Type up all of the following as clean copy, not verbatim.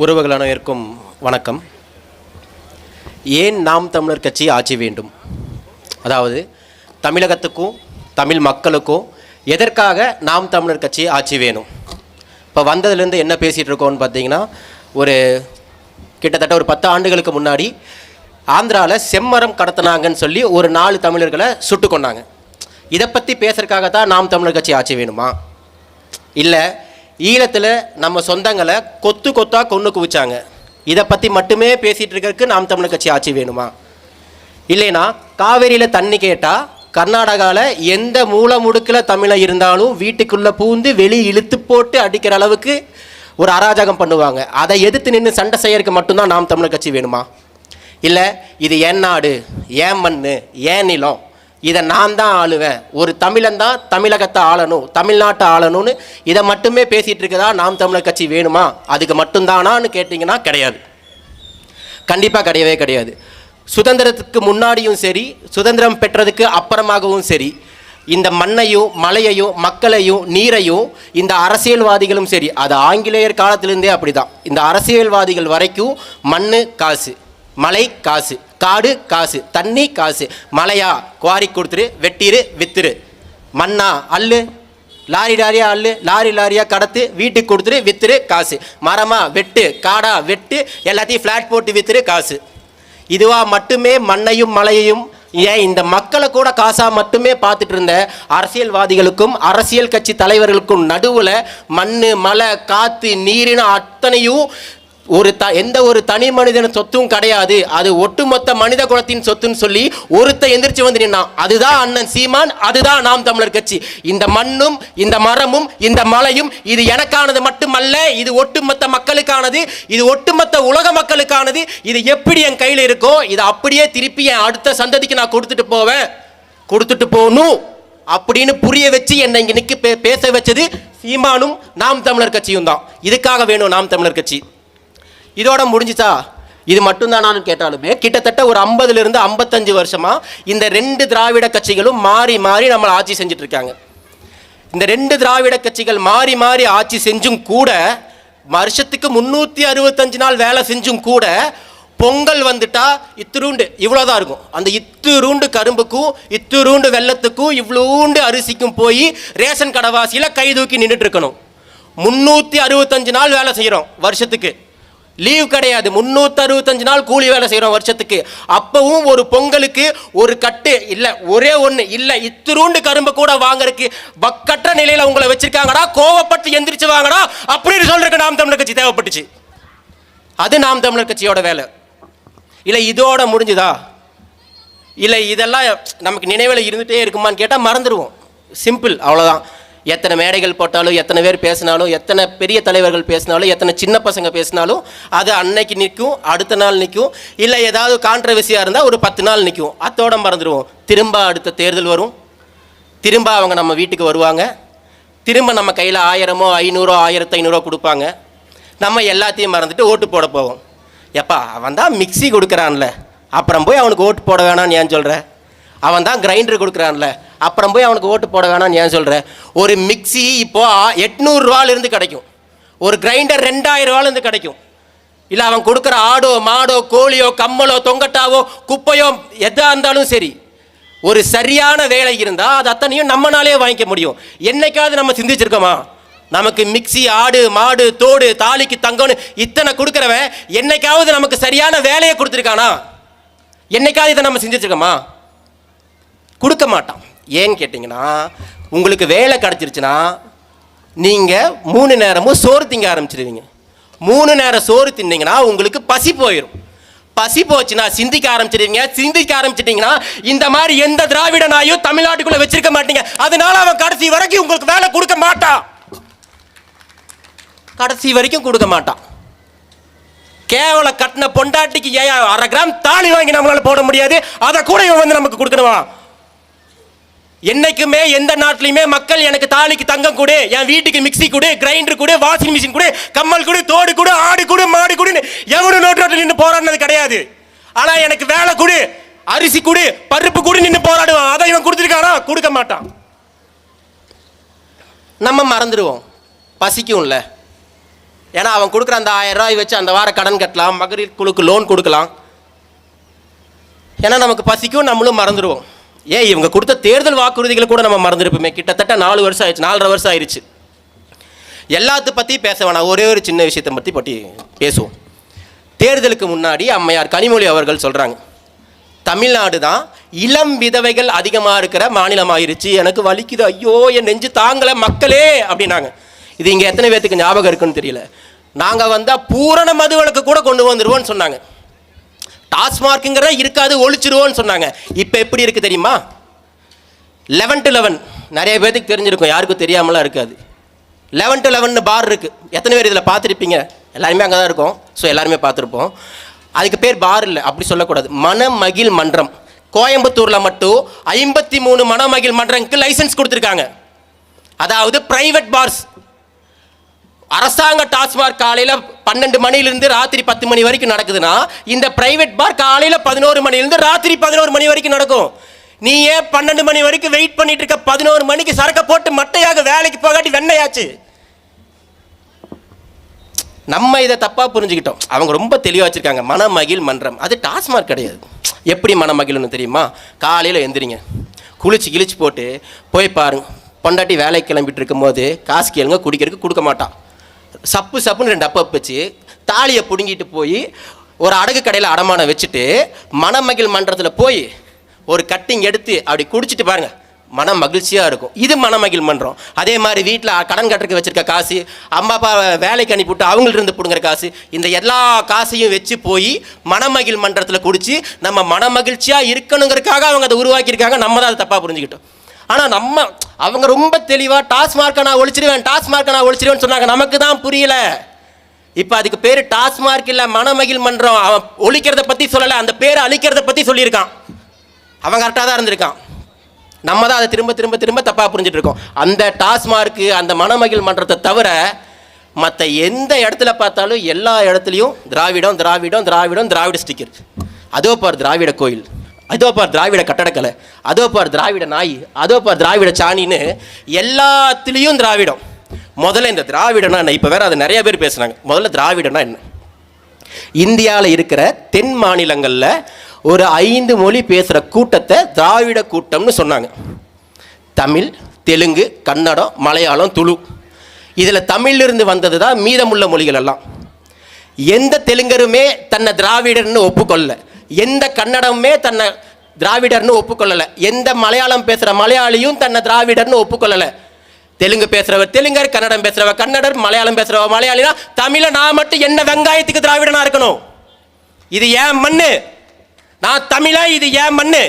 உறவுகள் அனைவருக்கும் வணக்கம். ஏன் நாம் தமிழர் கட்சி ஆட்சி வேண்டும்? அதாவது தமிழகத்துக்கும் தமிழ் மக்களுக்கும் எதற்காக நாம் தமிழர் கட்சி ஆட்சி வேணும்? இப்போ வந்ததுலேருந்து என்ன பேசிகிட்டு இருக்கோம்னு பார்த்தீங்கன்னா, கிட்டத்தட்ட ஒரு 10 ஆண்டுகளுக்கு முன்னாடி ஆந்திராவில் செம்மரம் கடத்தினாங்கன்னு சொல்லி ஒரு 4 தமிழர்களை சுட்டு கொண்டாங்க. இதை பற்றி பேசுறதுக்காக தான் நாம் தமிழர் கட்சி ஆட்சி வேணுமா? இல்லை ஈழத்தில் நம்ம சொந்தங்களை கொத்து கொத்தாக கொன்று குவிச்சாங்க, இதை பற்றி மட்டுமே பேசிகிட்டு இருக்கிறதுக்கு நாம் தமிழர் கட்சி ஆட்சி வேணுமா? இல்லைனா காவேரியில் தண்ணி கேட்டால் கர்நாடகாவில் எந்த மூல முடுக்கில் தமிழை இருந்தாலும் வீட்டுக்குள்ளே பூந்து வெளியே இழுத்து போட்டு அடிக்கிற அளவுக்கு ஒரு அராஜகம் பண்ணுவாங்க. அதை எதிர்த்து நின்று சண்டை செய்யறதுக்கு மட்டும்தான் நாம் தமிழர் கட்சி வேணுமா? இல்லை இது என் நாடு, ஏன் மண், ஏன் நிலம், இதை நான் தான் ஆளுவேன், ஒரு தமிழன் தான் தமிழகத்தை ஆளணும், தமிழ்நாட்டை ஆளணும்னு இதை மட்டுமே பேசிகிட்டு இருக்கதா நாம் தமிழர் கட்சி வேணுமா? அதுக்கு மட்டும்தானான்னு கேட்டிங்கன்னா கிடையாது, கண்டிப்பாக கிடையவே கிடையாது. சுதந்திரத்துக்கு முன்னாடியும் சரி, சுதந்திரம் பெற்றதுக்கு அப்புறமாகவும் சரி, இந்த மண்ணையும் மலையையும் மக்களையும் நீரையும் இந்த அரசியல்வாதிகளும் சரி, அது ஆங்கிலேயர் காலத்திலேருந்தே அப்படி தான். இந்த அரசியல்வாதிகள் வரைக்கும் மண் காசு, மலை காசு, காடு காசு, தண்ணி காசு. மலையா குவாரி கொடுத்துரு, வெட்டிரு, வித்துரு. மண்ணா அல்லு, லாரி லாரியா அல்லு, லாரி லாரியா கடத்து, வீட்டுக்கு கொடுத்துரு, வித்துரு, காசு. மரமா வெட்டு, காடா வெட்டு, எல்லாத்தையும் ஃப்ளாட் போட்டு வித்துரு, காசு. இதுவாக மட்டுமே மண்ணையும் மலையையும் ஏன் இந்த மக்களை கூட காசாக மட்டுமே பார்த்துட்டு இருந்த அரசியல்வாதிகளுக்கும் அரசியல் கட்சி தலைவர்களுக்கும் நடுவில் மண், மலை, காற்று, நீரின அத்தனையும் எந்த ஒரு தனி மனிதன சொத்தும் கிடையாது, அது ஒட்டுமொத்த மனித குலத்தின் சொத்துன்னு சொல்லி ஒருத்த எந்திரிச்சு வந்து நின்னான். அதுதான் அண்ணன் சீமான், அதுதான் நாம் தமிழர் கட்சி. இந்த மண்ணும் இந்த மரமும் இந்த மலையும் இது எனக்கானது மட்டுமல்ல, இது ஒட்டுமொத்த மக்களுக்கானது, இது ஒட்டுமொத்த உலக மக்களுக்கானது. இது எப்படி என் கையில் இருக்கோ இதை அப்படியே திருப்பி என் அடுத்த சந்ததிக்கு நான் கொடுத்துட்டு போவேன், கொடுத்துட்டு போகணும் அப்படின்னு புரிய வச்சு என்னை இங்கே நிற்க பேச வச்சது சீமானும் நாம் தமிழர் கட்சியும் தான். இதுக்காக வேணும் நாம் தமிழர் கட்சி. இதோட முடிஞ்சிச்சா? இது மட்டும்தான் நான் கேட்டாலுமே கிட்டத்தட்ட ஒரு 50லிருந்து 55 வருஷமாக இந்த 2 திராவிட கட்சிகளும் மாறி மாறி நம்மளை ஆட்சி செஞ்சுட்டு இருக்காங்க. இந்த 2 திராவிட கட்சிகள் மாறி மாறி ஆட்சி செஞ்சும் கூட, வருஷத்துக்கு 365 நாள் வேலை செஞ்சும் கூட, பொங்கல் வந்துட்டா இத்துருண்டு இவ்வளோதான் இருக்கும். அந்த இத்துருண்டு கரும்புக்கும் இத்துருண்டு வெள்ளத்துக்கும் இவ்வளோண்டு அரிசிக்கும் போய் ரேஷன் கடைவாசியில் கை தூக்கி நின்றுட்டு இருக்கணும். 365 நாள் வேலை செய்கிறோம் வருஷத்துக்கு, லீவ் கிடையாது. 365 நாள் கூலி வேலை செய்கிறோம் வருஷத்துக்கு. அப்பவும் ஒரு பொங்கலுக்கு ஒரு கட்டு இல்லை, ஒரே ஒன்று இல்லை, இத்துருண்டு கரும்பு கூட வாங்கறதுக்கு பக்கற்ற நிலையில் உங்களை வச்சிருக்காங்கடா, கோவப்பட்டு எந்திரிச்சு வாங்கடா அப்படின்னு சொல்றதுக்கு நாம் தமிழர் கட்சி தேவைப்பட்டுச்சு. அது நாம் தமிழர் கட்சியோட வேலை. இல்லை இதோட முடிஞ்சுதா? இல்லை இதெல்லாம் நமக்கு நினைவில் இருந்துகிட்டே இருக்குமான்னு கேட்டால் மறந்துடுவோம். சிம்பிள், அவ்வளோதான். எத்தனை மேடைகள் போட்டாலும், எத்தனை பேர் பேசினாலும், எத்தனை பெரிய தலைவர்கள் பேசினாலும், எத்தனை சின்ன பசங்க பேசினாலும் அது அன்னைக்கு நிற்கும், அடுத்த நாள் நிற்கும். இல்லை ஏதாவது கான்ட்ரவர்சியாக இருந்தால் ஒரு 10 நாள் நிற்கும், அத்தோட மறந்துடுவோம். திரும்ப அடுத்த தேர்தல் வரும், திரும்ப அவங்க நம்ம வீட்டுக்கு வருவாங்க, திரும்ப நம்ம கையில் 1000, 500, 1500 கொடுப்பாங்க. நம்ம எல்லாத்தையும் மறந்துட்டு ஓட்டு போட போவோம். எப்பா அவன் தான் மிக்சி கொடுக்குறான்ல, அப்புறம் போய் அவனுக்கு ஓட்டு போட வேணான்னு ஏன் சொல்கிற? அவன் தான் கிரைண்டர் கொடுக்குறான்ல, அப்புறம் போய் அவனுக்கு ஓட்டு போட வேணான்னு ஏன் சொல்கிற? ஒரு மிக்சி இப்போது 800 ரூபாயிலிருந்து கிடைக்கும், ஒரு கிரைண்டர் 2000 ரூபாயிலிருந்து கிடைக்கும். இல்லை அவன் கொடுக்குற ஆடோ மாடோ கோழியோ கம்மலோ தொங்கட்டாவோ குப்பையோ எதாக இருந்தாலும் சரி, ஒரு சரியான வேலை இருந்தால் அது அத்தனையும் நம்மனாலே வாங்கிக்க முடியும். என்னைக்காவது நம்ம சிந்திச்சிருக்கோமா? நமக்கு மிக்சி, ஆடு மாடு தோடு தாலிக்கு தங்கம்னு இத்தனை கொடுக்குறவன் என்னைக்காவது நமக்கு சரியான வேலையை கொடுத்துருக்கானா? என்னைக்காவது இதை நம்ம சிந்திச்சிருக்கோமா? கொடுக்க மாட்டான். ஏன்னு கேட்டிங்கன்னா, உங்களுக்கு வேலை கிடச்சிருச்சுன்னா நீங்கள் 3 நேரமும் சோறு திங்க ஆரம்பிச்சிடுவீங்க. 3 நேரம் சோறு தின்னீங்கன்னா உங்களுக்கு பசி போயிடும். பசி போச்சுன்னா சிந்திக்க ஆரம்பிச்சிடுவீங்க. சிந்திக்க ஆரம்பிச்சிட்டிங்கன்னா இந்த மாதிரி எந்த திராவிட நாயும் தமிழ்நாட்டுக்குள்ளே வச்சிருக்க மாட்டீங்க. அதனால அவன் கடைசி வரைக்கும் உங்களுக்கு வேலை கொடுக்க மாட்டான், கடைசி வரைக்கும் கொடுக்க மாட்டான். கேவல கட்டின பொண்டாட்டிக்கு 1/2 கிராம் தாலி வாங்கி நம்மளால போட முடியாது, அதை கூட இவன் வந்து நமக்கு கொடுக்கணுமா? என்னைக்குமே எந்த நாட்டிலையுமே மக்கள் எனக்கு தாலிக்கு தங்கம் கொடு, என் வீட்டுக்கு மிக்சி கொடு, கிரைண்டர் கொடு, வாஷிங் மிஷின் கொடு, கம்மல் கொடு, தோடு கொடு, ஆடு கொடு, மாடு கொடு எவனும் நோட்டு நின்று போராடினது கிடையாது. ஆனா எனக்கு வேலை கொடு, அரிசி கொடு, பருப்பு கொடு நின்று போராடுவான். அதை இவன் கொடுத்துருக்கானா? கொடுக்க மாட்டான். நம்ம மறந்துடுவோம். பசிக்கும்ல, ஏன்னா அவன் கொடுக்குற அந்த 1000 ரூபாய் வச்சு அந்த வாரம் கடன் கட்டலாம், மகளிர் குழுக்கு லோன் கொடுக்கலாம். ஏன்னா நமக்கு பசிக்கும், நம்மளும் மறந்துடுவோம். இவங்க கொடுத்த தேர்தல் வாக்குறுதிகளை கூட நம்ம மறந்துருப்போமே. கிட்டத்தட்ட 4 வருஷம் ஆயிடுச்சு, 4.5 வருஷம் ஆயிடுச்சு. எல்லாத்த பற்றி பேச வேணாம், ஒரே ஒரு சின்ன விஷயத்தை பற்றி பேசுவோம். தேர்தலுக்கு முன்னாடி அம்மையார் கனிமொழி அவர்கள் சொல்கிறாங்க, தமிழ்நாடு தான் இளம் விதவைகள் அதிகமாக இருக்கிற மாநிலமாயிருச்சு, எனக்கு வலிக்குது, ஐயோ என் நெஞ்சு தாங்கலை மக்களே அப்படின்னாங்க. இது இங்கே எத்தனை பேர்த்துக்கு ஞாபகம் இருக்குன்னு தெரியல. நாங்கள் வந்தால் பூரண மதுவிலக்கு கூட கொண்டு வந்துடுவோன்னு சொன்னாங்க. டாஸ்மார்க்குங்கிற இருக்காது, ஒழிச்சிருவோன்னு சொன்னாங்க. இப்போ எப்படி இருக்குது தெரியுமா? 11 to 11 நிறைய பேருக்கு தெரிஞ்சிருக்கும், யாருக்கும் தெரியாமலாம் இருக்காது. 11 to 11 பார் இருக்குது. எத்தனை பேர் இதில் பார்த்துருப்பீங்க? எல்லாருமே அங்கே தான் இருக்கும். ஸோ எல்லாருமே பார்த்துருப்போம். அதுக்கு பேர் பார் இல்லை, அப்படி சொல்லக்கூடாது, மணமகிழ் மன்றம். கோயம்புத்தூரில் மட்டும் 53 மணமகிழ் மன்றங்களுக்கு லைசன்ஸ் கொடுத்துருக்காங்க. அதாவது பிரைவேட் பார்ஸ். அரசாங்க டாஸ்மார்க் காலையில் 12 மணிலிருந்து ராத்திரி 10 மணி வரைக்கும் நடக்குதுன்னா, இந்த பிரைவேட் பார் காலையில் 11 மணிலிருந்து ராத்திரி 11 மணி வரைக்கும் நடக்கும். நீ ஏன் 12 மணி வரைக்கும் வெயிட் பண்ணிட்டு இருக்க? 11 மணிக்கு சரக்க போட்டு மட்டையாக வேலைக்கு போகாட்டி வெண்ணையாச்சு. நம்ம இதை தப்பாக புரிஞ்சுக்கிட்டோம். அவங்க ரொம்ப தெளிவாக வச்சுருக்காங்க, மணமகிழ் மன்றம். அது டாஸ்மார்க் கிடையாது. எப்படி மணமகிழ்னு தெரியுமா? காலையில் எந்திரிங்க, குளிச்சு கிழிச்சு போட்டு போய் பாருங்க, பொண்டாட்டி வேலைக்கு கிளம்பிட்டு இருக்கும்போது காசு கேளுங்க, குடிக்கிறதுக்கு கொடுக்க மாட்டான். சப்புன்னு 2 அப்ப வச்சு தாலியை பிடுங்கிட்டு போய் ஒரு அடகு கடையில் அடமானம் வச்சுட்டு மணமகிழ் மன்றத்தில் போய் ஒரு கட்டிங் எடுத்து அப்படி குடிச்சிட்டு பாருங்க, மன மகிழ்ச்சியாக இருக்கும். இது மணமகிழ் மன்றம். அதே மாதிரி வீட்டில் கடன் கட்டுறதுக்கு வச்சுருக்க காசு, அம்மா அப்பா வேலைக்கு அனுப்பிவிட்டு அவங்கள்ட்ட பிடுங்குற காசு, இந்த எல்லா காசையும் வச்சு போய் மணமகிழ் மன்றத்தில் குடிச்சு நம்ம மன மகிழ்ச்சியாக இருக்கணுங்கிறதுக்காக அவங்க அதை உருவாக்கியிருக்காங்க. நம்ம தான் அதை தப்பாக புரிஞ்சுக்கிட்டோம். ஆனால் அவங்க ரொம்ப தெளிவாக டாஸ்மார்க்கை நான் ஒழிச்சிருவேன் சொன்னாங்க. நமக்கு தான் புரியல. இப்போ அதுக்கு பேர் டாஸ்மார்க் இல்லை, மணமகிழ் மன்றம். அவன் ஒழிக்கிறத பற்றி சொல்லலை, அந்த பேரை அழிக்கிறத பற்றி சொல்லியிருக்கான். அவன் கரெக்டாக தான் இருந்திருக்கான். நம்ம தான் அதை திரும்ப தப்பாக புரிஞ்சுட்டு இருக்கோம். அந்த டாஸ்மார்க்கு, அந்த மணமகிழ் மன்றத்தை தவிர மற்ற எந்த இடத்துல பார்த்தாலும் எல்லா இடத்துலையும் திராவிட ஸ்டிக்கர். அதோ பார் திராவிட கோயில், அதோ பார் திராவிட கட்டடக்கலை, அதோ பார் திராவிட நாய், அதோ பார் திராவிட சாணின்னு எல்லாத்துலேயும் திராவிடம். முதல்ல இந்த திராவிடனா என்ன? இப்போ வேற அது நிறைய பேர் பேசுனாங்க. முதல்ல திராவிடனா என்ன? இந்தியாவில் இருக்கிற தென் மாநிலங்களில் ஒரு 5 மொழி பேசுகிற கூட்டத்தை திராவிட கூட்டம்னு சொன்னாங்க. தமிழ், தெலுங்கு, கன்னடம், மலையாளம், துளு. இதில் தமிழிலிருந்து வந்தது தான் மீதமுள்ள மொழிகள் எல்லாம். எந்த தெலுங்கருமே தன்னை திராவிடர்னு ஒப்புக்கொள்ளலை, எந்த கன்னடமுமே தன்னை திராவிடர்னு ஒப்புக்கொள்ளலை, எந்த மலையாளம் பேசுகிற மலையாளியும் தன்னை திராவிடர்னு ஒப்புக்கொள்ளலை. தெலுங்கு பேசுகிறவர் தெலுங்கர், கன்னடம் பேசுகிறவர் கன்னடர், மலையாளம் பேசுகிறவர் மலையாளினா, தமிழை நான் மட்டும் என்ன வெங்காயத்துக்கு திராவிடனாக இருக்கணும்? இது ஏன் மண்ணு, நான் தமிழ, இது ஏன் மண்ணு.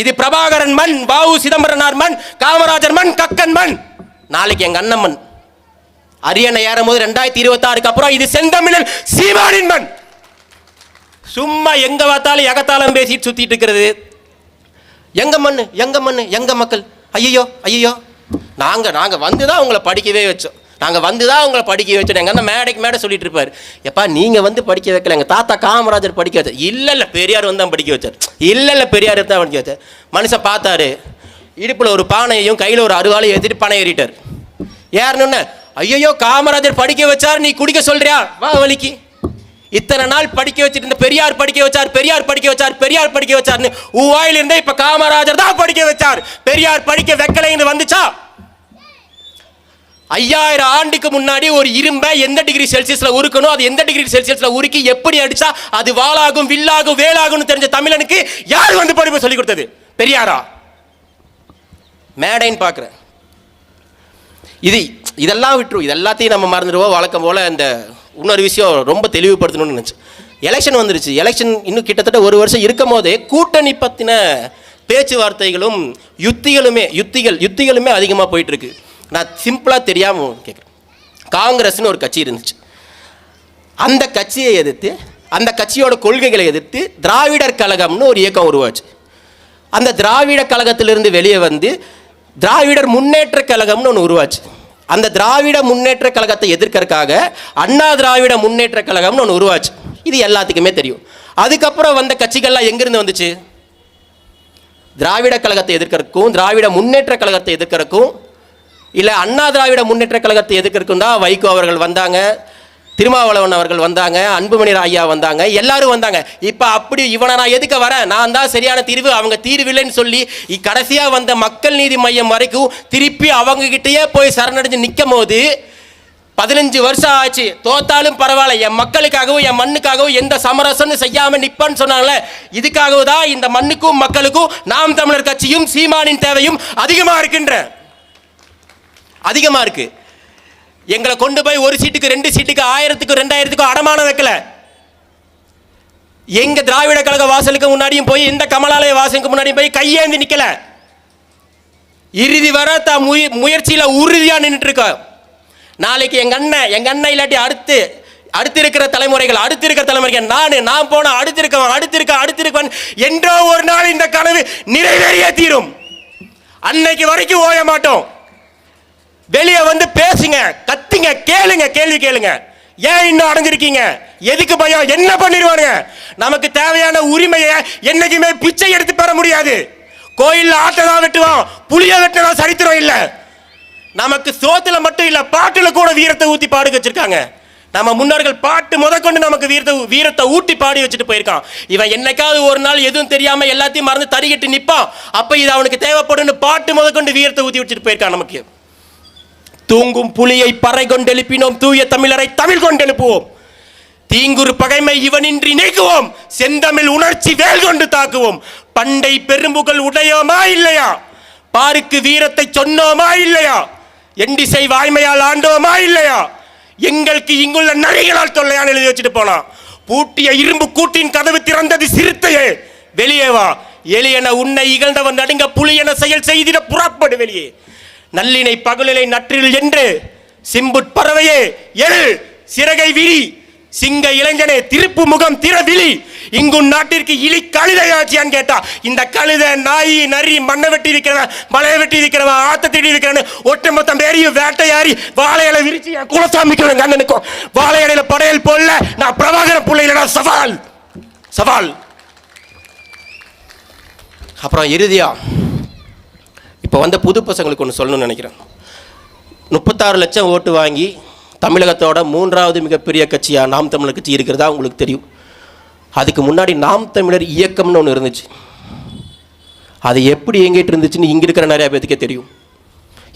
இது பிரபாகரன் மண், வாவு சிதம்பரனார் மண், காமராஜர் மண், கக்கன் மண், நாளைக்கு எங்க அண்ணன் மண். அரியணை ஏறும் போது 2026 அப்புறம் இது செந்தமிழன் சீமானின் மண். சும்மா எங்க பார்த்தாலும் எகத்தாலும் பேசிட்டு சுத்திட்டு இருக்கிறது. எங்க மண்ணு, எங்க மக்கள். ஐயோ நாங்க வந்துதான் உங்களை படிக்கவே வச்சோம், எங்க அண்ணன் மேடைக்கு மேடை சொல்லிட்டு இருப்பாரு, எப்பா நீங்க வந்து படிக்க வைக்கல, எங்க தாத்தா காமராஜர் படிக்க வச்சார். இல்ல பெரியார் வந்து தான் படிக்க வச்சார். இல்ல பெரியார் தான் படிக்க வச்சார். மனுஷன் பார்த்தாரு, இடுப்புல ஒரு பானையையும் கையில ஒரு அருவாளையும் எடுத்துட்டு பனை ஏறிட்டார். ஏறணுன்னு, ஐயோ காமராஜர் படிக்க வச்சார், நீ குடிக்க சொல்றியா, வா வலிக்கு. இத்தனை நாள் படிக்க வச்சுட்டு இருந்த பெரியார் படிக்க வச்சார்னு உவாயில் இருந்தே இப்ப காமராஜர் தான் படிக்க வச்சார், பெரியார் படிக்க வைக்கலைன்னு வந்துச்சா? 5000 ஆண்டுக்கு முன்னாடி ஒரு இரும்பை எந்த டிகிரி செல்சியஸ்ல உருக்கணும், அது எந்த டிகிரி செல்சியஸ்ல உருக்கி எப்படி அடிச்சா அது வாளாகும், வில்லாகும், வேலாகும் தெரிஞ்ச தமிழனுக்கு யார் வந்து படிப்பு சொல்லி கொடுத்தது? பெரியாரா? மேடைன்னு பார்க்குறேன். இதெல்லாம் விட்டுரும், இது எல்லாத்தையும் நம்ம மறந்துடுவோம். வழக்கம் போல இந்த இன்னொரு விஷயம் ரொம்ப தெளிவுபடுத்தணும்னு நினச்சி, எலெக்ஷன் வந்துருச்சு. எலெக்ஷன் இன்னும் கிட்டத்தட்ட 1 வருஷம் இருக்கும் போதே கூட்டணி பற்றின பேச்சுவார்த்தைகளும் யுத்திகளுமே அதிகமாக போயிட்டு இருக்கு. நான் சிம்பிளாக தெரியாமல் கேட்குறேன். காங்கிரஸ்னு ஒரு கட்சி இருந்துச்சு. அந்த கட்சியை எதிர்த்து, அந்த கட்சியோட கொள்கைகளை எதிர்த்து திராவிடர் கழகம்னு ஒரு இயக்கம் உருவாச்சு. அந்த திராவிட கழகத்திலிருந்து வெளியே வந்து திராவிடர் முன்னேற்ற கழகம்னு ஒன்று உருவாச்சு. அந்த திராவிட முன்னேற்ற கழகத்தை எதிர்க்கிறதுக்காக அண்ணா திராவிட முன்னேற்ற கழகம்னு ஒன்று உருவாச்சு. இது எல்லாத்துக்குமே தெரியும். அதுக்கப்புறம் வந்த கட்சிகள்லாம் எங்கிருந்து வந்துச்சு? திராவிட கழகத்தை எதிர்க்கிறதுக்கும் திராவிட முன்னேற்ற கழகத்தை எதிர்க்கிறதுக்கும் இல்லை அண்ணா திராவிட முன்னேற்ற கழகத்தை எதிர்க்கிறதுக்கும் தான் வைகோ அவர்கள் வந்தாங்க, திருமாவளவன் அவர்கள் வந்தாங்க, அன்புமணி ஐயா வந்தாங்க, எல்லாரும் வந்தாங்க. இப்போ அப்படி இவனை நான் எதுக்க வரேன், நான் தான் சரியான தீர்வு, அவங்க தீர்வில்லைன்னு சொல்லி கடைசியாக வந்த மக்கள் நீதி மையம் வரைக்கும் திருப்பி அவங்க கிட்டேயே போய் சரணடைஞ்சு நிற்கும் போது 15 வருஷம் ஆச்சு. தோத்தாலும் பரவாயில்ல, என் மக்களுக்காகவும் என் மண்ணுக்காகவும் எந்த சமரசம்னு செய்யாமல் நிற்பான்னு சொன்னாங்களே, இதுக்காகவும் தான் இந்த மண்ணுக்கும் மக்களுக்கும் நாம் தமிழர் கட்சியும் சீமானின் தேவையும் அதிகமாக இருக்கின்ற அதிகமாக இருக்கு. எங்களை கொண்டு போய் 1 சீட்டுக்கு 2 சீட்டுக்கு 1000க்கு 2000க்கு அடமானம் வைக்கல. எங்க திராவிட கழக வாசலுக்கு முன்னாடியும் போய் இந்த கமலாலய வாசலுக்கு முன்னாடியும் போய் கையேந்தி நிக்கல. இறுதி வர முயற்சியில உறுதியா நின்றுட்டு இருக்க. நாளைக்கு எங்க அண்ணன் இல்லாட்டி அடுத்து இருக்கிற தலைமுறைகள் நான் போன அடுத்திருக்கவன் என்றோ ஒரு நாள் இந்த கனவு நிறைவேறிய தீரும். அன்னைக்கு வரைக்கும் ஓய மாட்டோம். வெளியே வந்து பேசுங்க, கத்துங்க, கேளுங்க, கேள்வி கேளுங்க. ஏன் இன்னும் அடைஞ்சிருக்கீங்க, எதுக்கு பயம், என்ன பண்ணிடுவாங்க? நமக்கு தேவையான உரிமையை என்னைக்குமே பிச்சை எடுத்து பெற முடியாது. கோயில்ல ஆட்டதான் வெட்டுவோம், புளிய வெட்டினா சரித்திரம் இல்ல. நமக்கு சோத்துல மட்டும் இல்ல, பாட்டுல கூட வீரத்தை ஊத்தி பாடு வச்சிருக்காங்க. நம்ம முன்னோர்கள் பாட்டு முதற்கொண்டு நமக்கு வீரத்தை ஊட்டி பாடி வச்சுட்டு போயிருக்கான். இவன் என்னைக்காவது ஒரு நாள் எதுவும் தெரியாம எல்லாத்தையும் மறந்து தறிகட்டு நிற்பான். அப்ப இது அவனுக்கு தேவைப்படும் பாட்டு முதற்கொண்டு வீரத்தை ஊத்தி வச்சுட்டு போயிருக்கான். நமக்கு தூங்கும் புலியை பறை கொண்டு எழுப்பினோம், தூய தமிழரை தமிழ் கொண்டு எழுப்புவோம். தீங்குறு பகைமை இவனின்றி நீக்குவோம், செந்தமிழ் உணர்ச்சி வேல் கொண்டு தாக்குவோம். பண்டை பெரும்புகள் உடையோமா இல்லையா, பாருக்கு வீரத்தை சொன்னோமா இல்லையா, எண்டிசை வாய்மையால் ஆண்டோமா இல்லையா, எங்களுக்கு இங்குள்ள நரிகளால் தொல்லையான் எழுதி வச்சுட்டு போனான். பூட்டிய இரும்பு கூட்டின் கதவு திறந்தது சிறுத்தையே, வெளியே வா. எளியன உன்னை இகழ்ந்தவன் நடுங்க, புலியன செயல் செய்திட புறப்படு வெளியே. நல்லினை பகலினை நற்றில் என்று சிம்புட் பறவையே எழு, சிறகை விரி, சிங்க இளைஞனே திருப்பு முகம் திறவிழி, இங்கும் நாட்டிற்கு இலி கழுதையாச்சியான்னு கேட்டா, இந்த கழுதை நாய் நரி மண்ணை வெட்டி இருக்கிறவன், மலையை வெட்டி இருக்கிறவன், ஆத்த திடி இருக்கிறவன், ஒட்டு மொத்தம் பேரையும் வேட்டையாரி வாழையில விரிச்சு குலசாமிக்கு அண்ணனுக்கும் வாழையில படையல் போல நான் பிரபாகர பிள்ளைகளா சவால் சவால். அப்புறம் இறுதியா இப்போ வந்த புது பசங்களுக்கு ஒன்று சொல்லணும்னு நினைக்கிறேன். 36 லட்சம் ஓட்டு வாங்கி தமிழகத்தோட 3வது மிகப்பெரிய கட்சியாக நாம் தமிழர் கட்சி இருக்கிறதா உங்களுக்கு தெரியும். அதுக்கு முன்னாடி நாம் தமிழர் இயக்கம்னு ஒன்று இருந்துச்சு. அது எப்படி இயங்கிட்டு இருந்துச்சுன்னு இங்கே இருக்கிற நிறையா பேத்துக்கே தெரியும்.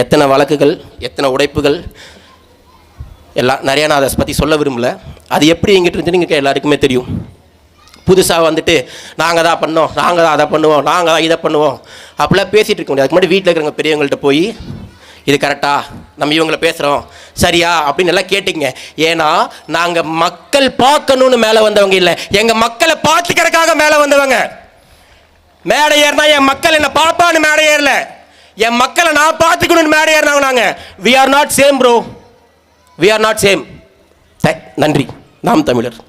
எத்தனை வழக்குகள், எத்தனை உடைப்புகள் எல்லாம் நிறையா நான் அதை பற்றி சொல்ல விரும்பல. அது எப்படி இயங்கிட்டு இருந்துச்சுன்னு இங்கே எல்லாருக்குமே தெரியும். புதுசாக வந்துட்டு நாங்கள் தான் பண்ணோம், நாங்கள் தான் அதை பண்ணுவோம், நாங்கள் தான் இதை பண்ணுவோம் அப்படிலாம் பேசிகிட்டு இருக்க முடியாது. அதுக்கு முன்னாடி வீட்டில் இருக்கிறவங்க பெரியவங்கள்ட்ட போய் இது கரெக்டா, நம்ம இவங்களை பேசுகிறோம் சரியா அப்படின்னு எல்லாம் கேட்டுங்க. ஏன்னா நாங்கள் மக்கள் பார்க்கணுன்னு மேலே வந்தவங்க இல்லை, எங்கள் மக்களை பார்த்துக்கிறதுக்காக மேலே வந்தவங்க. மேடை ஏறினா என் மக்கள் என்னை பார்ப்பான்னு மேடை ஏறல, என் மக்களை நான் பார்த்துக்கணும்னு மேடை ஏறினாங்க. நாங்கள் we are not same bro, we are not same. நன்றி. நாம் தமிழர்.